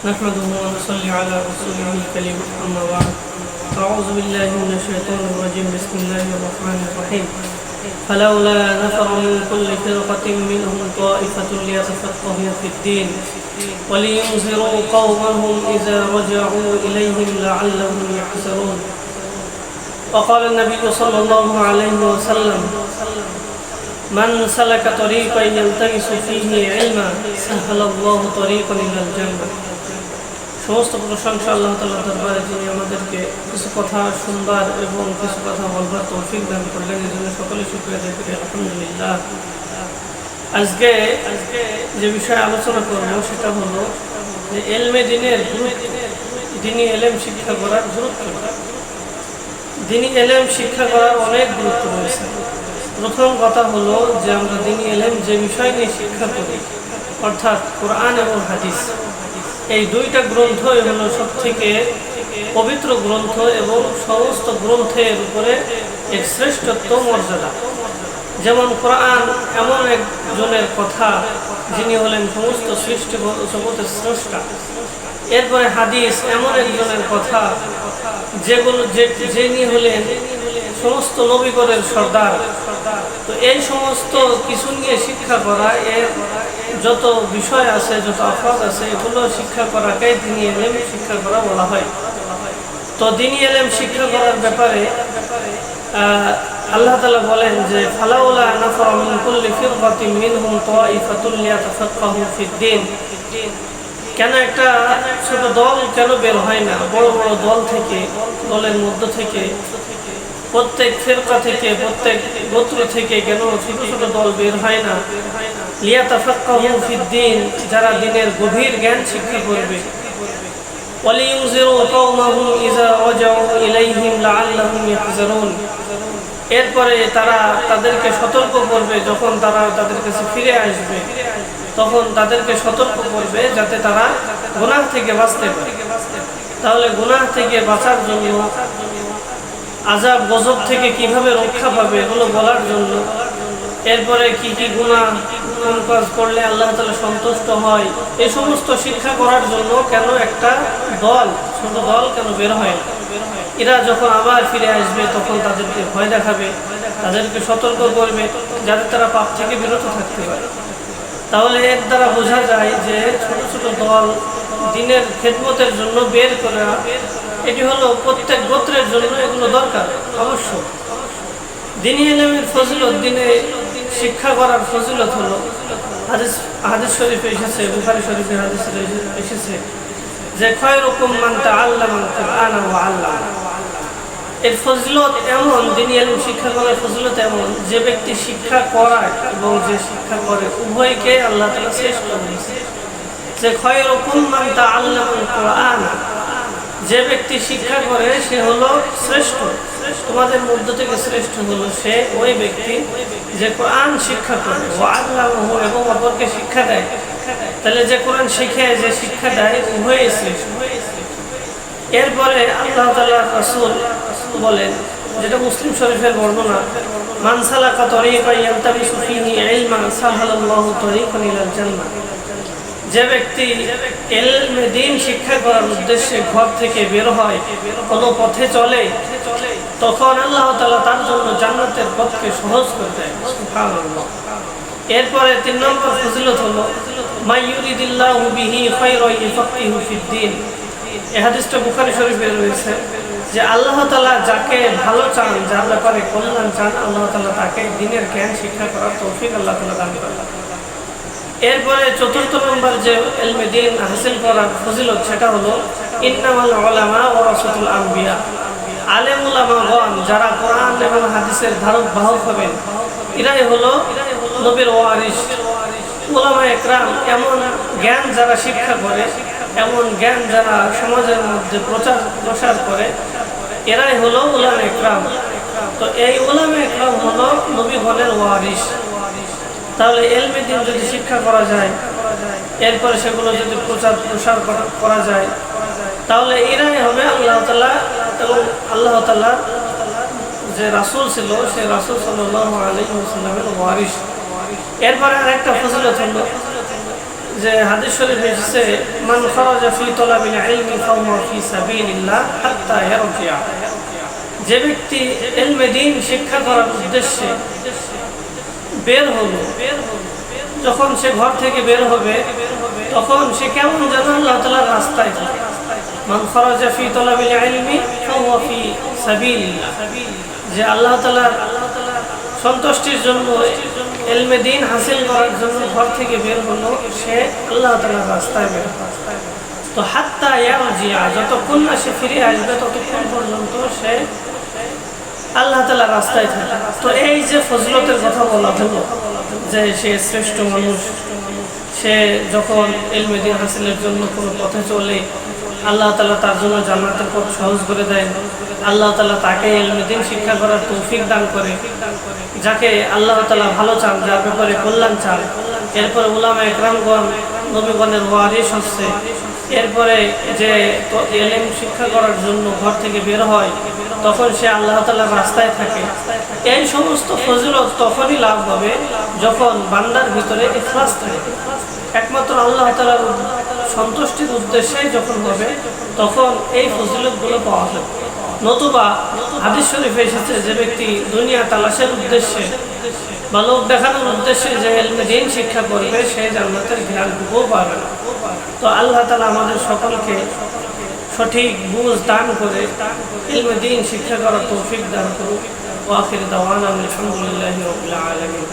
نحمده ونصلي على رسوله الكريم أما بعد أعوذ بالله من الشيطان الرجيم بسم الله الرحمن الرحيم فلولا نفر من كل فرقة منهم طائفة ليتفقهوا في الدين ولينذروا قومهم إذا رجعوا إليهم لعلهم يحذرون وقال النبي صلى الله عليه وسلم من سلك طريقا يلتمس فيه علما سهل الله طريقا إلى الجنة। সমস্ত প্রশংসা আল্লাহ তাআলার দরবারে, যিনি আমাদেরকে কিছু কথা শুনবার এবং কিছু কথা বলবার তৌফিক দান করলেন। এই জন্য সকলে শুকরিয়া আদায় করি, আলহামদুলিল্লাহ। আজকে যে বিষয়ে আলোচনা করব সেটা হলো যে ইলমে দ্বীনের গুরুত্ব, দ্বীনি ইলম শিক্ষা করার গুরুত্ব। দ্বীনি ইলম শিক্ষা করার অনেক গুরুত্ব রয়েছে। প্রথম কথা হলো যে আমরা দ্বীনি ইলম যে বিষয় নিয়ে শিক্ষা করি, অর্থাৎ কোরআন এবং হাদিস, এই দুইটা গ্রন্থই হলো সব থেকে পবিত্র গ্রন্থ এবং সমস্ত গ্রন্থের উপরে এক শ্রেষ্ঠত্ব মর্যাদা। যেমন কোরআন এমন একজনের কথা যিনি হলেন সমস্ত সৃষ্টি জগতের স্রষ্টা। এরপরে হাদিস এমন একজনের কথা যিনি হলেন সমস্ত নবীগণের সর্দার। তো এই সমস্ত কিছু নিয়ে শিক্ষা করা, এর যত বিষয় আছে, যত আফাদ আছে, এগুলো শিক্ষা করাকেই দ্বীনি ইলম শিক্ষা করা বলা হয়। তো দ্বীনি ইলম শিক্ষা করার ব্যাপারে আল্লাহ তাআলা বলেন যে ফালাউলা নাফারা মিন কুল্লি ফিরকাতিন মিনহুম তাইফাতুন লিয়াতাফাক্কাহু ফিদ-দীন। কেন একটা ছোট দল কেন বের হয় না? বড় বড় দল থেকে, দলের মধ্য থেকে, প্রত্যেক ফিরকা থেকে, প্রত্যেক গোত্র থেকে কেন ছোট ছোট দল বের হয় না? লিয়াতাফাক্কাহু ফিদ-দীন, যারা দ্বীনের গভীর জ্ঞান শিক্ষা করবে। ওয়ালিয়ুনযিরু কওমাহুম ইযা রাজাউ ইলাইহিম লাআল্লাহুম ইয়াহযারুন। এরপরে তারা তাদেরকে সতর্ক করবে, যখন তারা তাদের কাছে ফিরে আসবে তখন তাদেরকে সতর্ক করবে যাতে তারা গুনাহ থেকে বাঁচতে পারে। তাহলে গুনাহ থেকে বাঁচার জন্য, আযাব গজব থেকে কিভাবে রক্ষা পাবে এগুলো বলার জন্য, এরপরে কি কি গুনাহ কোন কাজ করলে আল্লাহ তাআলা সন্তুষ্ট হয়, এই সমস্ত শিক্ষা করার জন্য কেন একটা দল, ছোট দল কেন বের হয় না? এরা যখন আবার ফিরে আসবে তখন তাদেরকে ভয় দেখাবে, তাদেরকে সতর্ক করবে যাতে তারা পাপ থেকে বিরত থাকতে পারে। তাহলে এর দ্বারা বোঝা যায় যে ছোট ছোট দল দ্বীনের খেদমতের জন্য বের করা, এটি হলো প্রত্যেক গোত্রের জন্য এগুলো দরকার অবশ্য। দ্বীনি ইলমের ফজিলত, দ্বীনে শিক্ষা করার ফজিলত হলো হাদিস শরীফে এসেছে, বুখারী শরীফে হাদিসে এসেছে যে খায়রুকুম মান তাআল্লামাল কুরআন ওয়া আল্লামা। এর ফজিলত এমন, দ্বীনি ইলম শিক্ষা করার ফজিলত এমন, যে ব্যক্তি শিক্ষা করায় এবং যে শিক্ষা করে উভয়কে আল্লাহ তাআলা শ্রেষ্ঠ করেছে। যে খায়রুকুম মান তাআল্লামাল কুরআন, যে ব্যক্তি শিক্ষা করে সে হলো শ্রেষ্ঠ, তোমাদের মধ্য থেকে শ্রেষ্ঠ হলো সে ওই ব্যক্তি যে কোরআন শিক্ষা করে, ওয়া আল্লামাহু, এবং অপরকে শিক্ষা দেয়। তাহলে যে কোরআন শিখে, যে শিক্ষা দেয়, উভয়ই শ্রেষ্ঠ। এরপরে আল্লাহ তাআলার রাসূল বলেন, যেটা মুসলিম শরীফের বর্ণনা, মান সালাকা তরিকান ইয়ালতামিসু ফীহি ইলমান সাহালাল্লাহু তরিকান ইলাল জান্নাহ। যে ব্যক্তি ইলমে দ্বীন শিক্ষা করার উদ্দেশ্যে ঘর থেকে বের হয়, কোনো পথে চলে, তখন আল্লাহ তাআলা তার জন্য জান্নাতের পথকে সহজ করে দেয়। সুবহানাল্লাহ। এরপরে 3 নম্বর ফজিলত হলো মাইয়ুরিদিল্লাহু বিহি খায়রান ইউফাক্কিহু ফিদ-দীন। এই হাদিসটা বুখারী শরীফে রয়েছে যে আল্লাহ তাআলা যাকে ভালো চান, যার ব্যাপারে কল্যাণ চান, আল্লাহ তাআলা তাকে দ্বীনের জ্ঞান শিক্ষা করার তৌফিক আল্লাহ তাআলা দান করেন। এরপরে 4th নম্বর যে ইলমে দ্বীন হাসিল করার ফজিলত, সেটা হলো ইন্নামাল উলামা ওয়ারাসাতুল আম্বিয়া। আলেম উলামাগণ যারা কোরআন এবং হাদিসের ধারক বাহক হবেন, এরাই হলো নবীর ওয়ারিস। উলামা ইকরাম এমন জ্ঞান যারা শিক্ষা করে, এমন জ্ঞান যারা সমাজের মধ্যে প্রসার করে, এরাই হলো উলামা ইকরাম। তো এই উলামা ইকরাম হলো নবীগণের ওয়ারিস। তাহলে ইলমে দ্বীন যদি শিক্ষা করা যায়, এরপরে সেগুলো যদি প্রসার করা যায়, তাহলে এরাই হবে আল্লাহ তাআলা এবং আল্লাহ তাআলা যে রাসূল ছিল, সেই রাসূল সাল্লাল্লাহু আলাইহি ওয়াসাল্লামের ওয়ারিস। এরপরে আরেকটা ফজিলত হলো যে হাদিস শরীফে এসেছে মান খারাজা ফি তালাবিল ইলমি ফাহুয়া ফি সাবিলিল্লাহ হাত্তা ইয়ারজিয়া, যে ব্যক্তি ইলমে দ্বীন শিক্ষা করার উদ্দেশ্যে বের হলো, যখন সে ঘর থেকে বের হবে তখন সে কেমন যেন আল্লাহ তাআলার রাস্তায় থাকে। মান খারাজা ফি তালাবিল ইলমি ফাহুয়া ফি সাবিলিল্লাহ, যে আল্লাহ তাআলার সন্তুষ্টির জন্য ইলমে দ্বীন হাসিল করার জন্য ঘর থেকে বের হলো, সে আল্লাহ তাআলার রাস্তায় বের হয়। তো হাত্তা ইয়ারজিয়া, যতক্ষণ না সে ফিরে আসবে ততক্ষণ পর্যন্ত সে আল্লাহ তাআলার রাস্তায় থাকে। তো এই যে ফজিলতের কথা বলা হলো, যে সে শ্রেষ্ঠ মানুষ, সে যখন ইলমে দ্বীন হাসিলের জন্য কোনো পথে চলে আল্লাহ তাআলা তার জন্য জান্নাতের পথ সহজ করে দেন, আল্লাহ তাআলা তাকে ইলমে দ্বীন শিক্ষা করার তৌফিক দান করে, যাকে আল্লাহ তাআলা ভালো চান, যার ব্যাপারে কল্যাণ চান। এরপরে উলামা ইকরামগণ নবীগণের ওয়ারিস হচ্ছে, এরপরে যে ইলম শিক্ষা করার জন্য ঘর থেকে বের হয় তখন সে আল্লাহ তাআলার রাস্তায় থাকে। এই সমস্ত ফজিলত তখনই লাভ হবে যখন বান্দার ভিতরে ইখলাস থাকে, একমাত্র আল্লাহ তাআলার সন্তুষ্টির উদ্দেশ্যে যখন হবে তখন এই ফজিলতগুলো পাওয়া যাবে। নতুবা হাদিস শরীফে এসেছে যে ব্যক্তি দুনিয়া তালাশের উদ্দেশ্যে বা লোক দেখানোর উদ্দেশ্যে যে ইলমে দ্বীন শিক্ষা করবে সে জান্নাতের ঘ্রাণটুকুও পাবে না। তো আল্লাহ তাআলা আমাদের সকলকে সঠিক বুঝ দান করে ইলমে দ্বীন শিক্ষা করার তৌফিক দান করুক। ওয়া আখির দাওয়ানা আলহামদুলিল্লাহি রাব্বিল আলামিন।